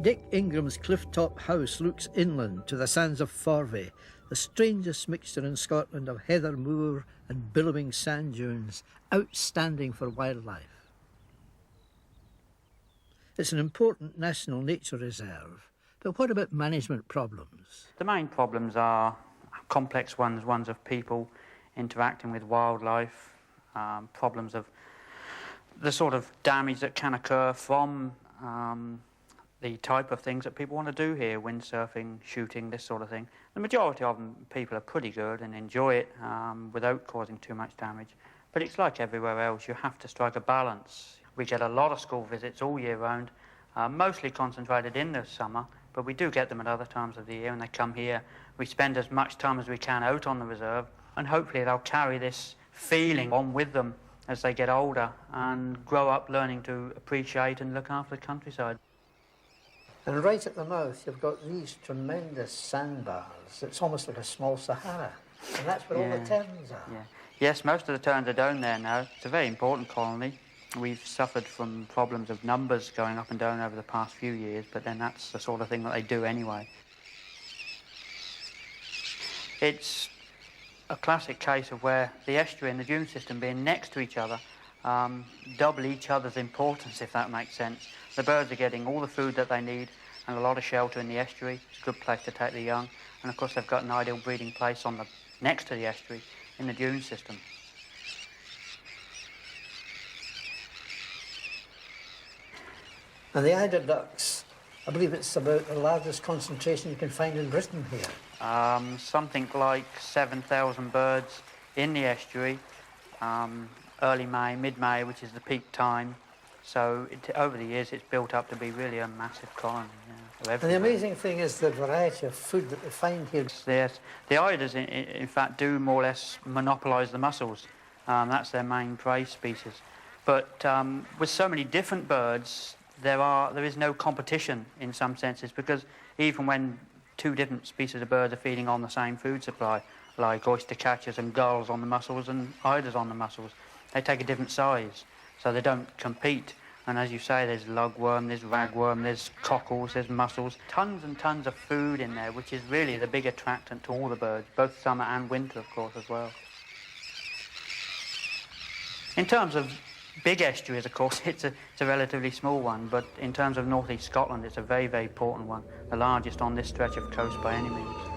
Dick Ingram's cliff-top house looks inland to the sands of Forvie, the strangest mixture in Scotland of heather moor and billowing sand dunes, outstanding for wildlife. It's an important national nature reserve, but what about management problems? The main problems are complex ones of people interacting with wildlife, problems of the sort of damage that can occur from the type of things that people want to do here, windsurfing, shooting, this sort of thing. The majority of them, people are pretty good and enjoy it without causing too much damage. But it's like everywhere else, you have to strike a balance. We get a lot of school visits all year round, mostly concentrated in the summer, but we do get them at other times of the year, and they come here. We spend as much time as we can out on the reserve, and hopefully they'll carry this feeling on with them as they get older and grow up learning to appreciate and look after the countryside. And right at the mouth, you've got these tremendous sandbars. It's almost like a small Sahara. And that's where all the terns are. Yeah. Yes, most of the terns are down there now. It's a very important colony. We've suffered from problems of numbers going up and down over the past few years, but then that's the sort of thing that they do anyway. It's a classic case of where the estuary and the dune system being next to each other double each other's importance, if that makes sense. The birds are getting all the food that they need and a lot of shelter in the estuary. It's a good place to take the young. And of course they've got an ideal breeding place on the next to the estuary in the dune system. And the eider ducks, I believe it's about the largest concentration you can find in Britain here. Something like 7,000 birds in the estuary, early May, mid-May, which is the peak time. So over the years, it's built up to be really a massive colony. Yeah, and the amazing thing is the variety of food that they find here. Yes, the eiders, in fact, do more or less monopolise the mussels. That's their main prey species. But with so many different birds, there is no competition in some senses, because even when two different species of birds are feeding on the same food supply, like oyster catchers and gulls on the mussels and eiders on the mussels, they take a different size, so they don't compete. And as you say, there's lugworm, there's ragworm, there's cockles, there's mussels, tons and tons of food in there, which is really the big attractant to all the birds, both summer and winter, of course, as well. In terms of big estuaries, of course, it's a relatively small one, but in terms of northeast Scotland, it's a very, very important one, the largest on this stretch of coast by any means.